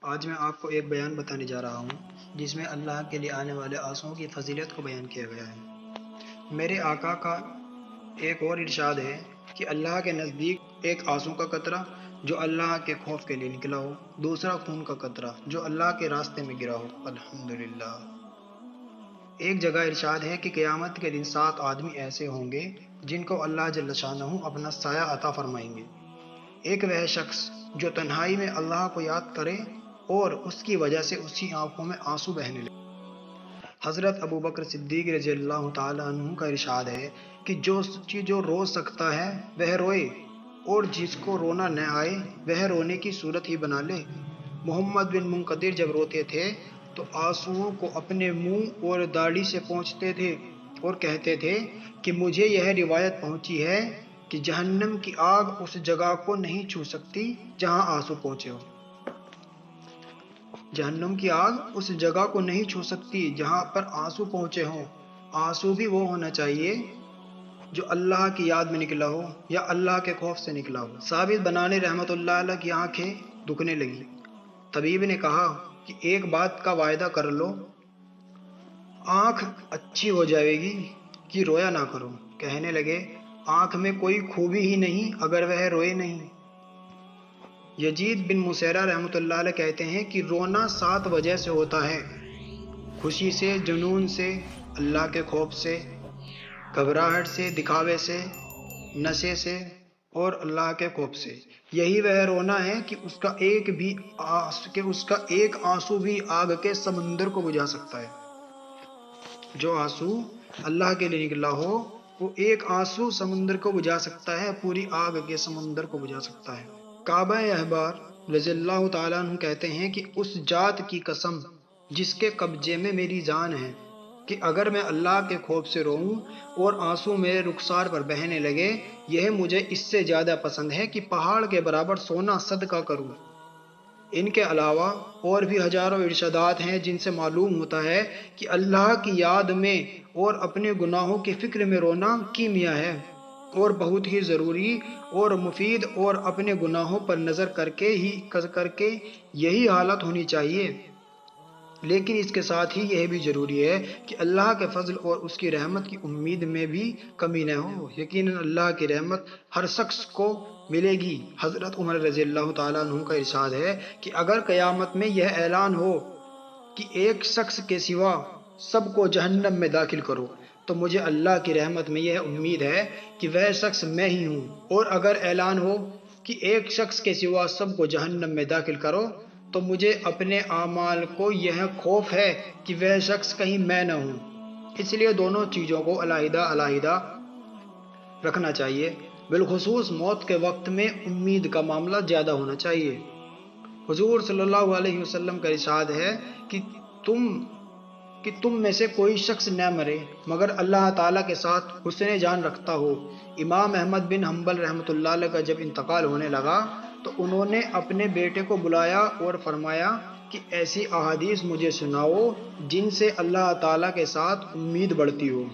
آج میں آپ کو ایک بیان بتانے جا رہا ہوں جس میں اللہ کے لیے آنے والے آنسوؤں کی فضیلت کو بیان کیا گیا ہے۔ میرے آقا کا ایک اور ارشاد ہے کہ اللہ کے نزدیک ایک آنسو کا قطرہ جو اللہ کے خوف کے لیے نکلا ہو، دوسرا خون کا قطرہ جو اللہ کے راستے میں گرا ہو۔ الحمدللہ۔ ایک جگہ ارشاد ہے کہ قیامت کے دن 7 آدمی ایسے ہوں گے جن کو اللہ جل شانہ اپنا سایہ عطا فرمائیں گے۔ ایک وہ شخص جو تنہائی میں اللہ کو یاد کرے اور اس کی وجہ سے اس کی آنکھوں میں آنسو بہنے لگے۔ حضرت ابو بکر صدیق رضی اللہ تعالیٰ عنہ کا ارشاد ہے کہ جو رو سکتا ہے وہ روئے، اور جس کو رونا نہ آئے وہ رونے کی صورت ہی بنا لے۔ محمد بن منقدر جب روتے تھے تو آنسوؤں کو اپنے منہ اور داڑھی سے پونچھتے تھے اور کہتے تھے کہ مجھے یہ روایت پہنچی ہے کہ جہنم کی آگ اس جگہ کو نہیں چھو سکتی جہاں آنسو پہنچے ہو۔ جہنم کی آگ اس جگہ کو نہیں چھو سکتی جہاں پر آنسو پہنچے ہوں۔ آنسو بھی وہ ہونا چاہیے جو اللہ کی یاد میں نکلا ہو یا اللہ کے خوف سے نکلا ہو۔ ثابت بنانی رحمت اللہ علیہ کی آنکھیں دکھنے لگی۔ طبیب نے کہا کہ ایک بات کا وعدہ کر لو، آنکھ اچھی ہو جائے گی کہ رویا نہ کرو۔ کہنے لگے آنکھ میں کوئی خوبی ہی نہیں اگر وہ روئے نہیں۔ یزید بن مسیرہ رحمۃ اللہ علیہ کہتے ہیں کہ رونا 7 وجہ سے ہوتا ہے: خوشی سے، جنون سے، اللہ کے خوف سے، گھبراہٹ سے، دکھاوے سے، نشے سے اور اللہ کے خوف سے۔ یہی وہ رونا ہے کہ اس کا ایک آنسو بھی آگ کے سمندر کو بجھا سکتا ہے۔ جو آنسو اللہ کے لیے نکلا ہو وہ ایک آنسو سمندر کو بجھا سکتا ہے، پوری آگ کے سمندر کو بجھا سکتا ہے۔ کعبہ احبار رضی اللہ تعالیٰ عنہ کہتے ہیں کہ اس ذات کی قسم جس کے قبضے میں میری جان ہے کہ اگر میں اللہ کے خوف سے روؤں اور آنسو میرے رخسار پر بہنے لگے، یہ مجھے اس سے زیادہ پسند ہے کہ پہاڑ کے برابر سونا صدقہ کروں۔ ان کے علاوہ اور بھی ہزاروں ارشادات ہیں جن سے معلوم ہوتا ہے کہ اللہ کی یاد میں اور اپنے گناہوں کی فکر میں رونا کیمیا ہے اور بہت ہی ضروری اور مفید، اور اپنے گناہوں پر نظر کر کے یہی حالت ہونی چاہیے۔ لیکن اس کے ساتھ ہی یہ بھی ضروری ہے کہ اللہ کے فضل اور اس کی رحمت کی امید میں بھی کمی نہ ہو۔ یقیناً اللہ کی رحمت ہر شخص کو ملے گی۔ حضرت عمر رضی اللہ تعالیٰ عنہ کا ارشاد ہے کہ اگر قیامت میں یہ اعلان ہو کہ ایک شخص کے سوا سب کو جہنم میں داخل کرو، تو مجھے اللہ کی رحمت میں یہ امید ہے کہ وہ شخص میں ہی ہوں، اور اگر اعلان ہو کہ ایک شخص کے سوا سب کو جہنم میں داخل کرو تو مجھے اپنے اعمال کو یہ خوف ہے کہ وہ شخص کہیں میں نہ ہوں۔ اس لیے دونوں چیزوں کو علیحدہ علیحدہ رکھنا چاہیے۔ بالخصوص موت کے وقت میں امید کا معاملہ زیادہ ہونا چاہیے۔ حضور صلی اللہ علیہ وسلم کا ارشاد ہے کہ تم میں سے کوئی شخص نہ مرے مگر اللہ تعالیٰ کے ساتھ حسن جان رکھتا ہو۔ امام احمد بن حنبل رحمۃ اللہ علیہ کا جب انتقال ہونے لگا تو انہوں نے اپنے بیٹے کو بلایا اور فرمایا کہ ایسی احادیث مجھے سناؤ جن سے اللہ تعالیٰ کے ساتھ امید بڑھتی ہو۔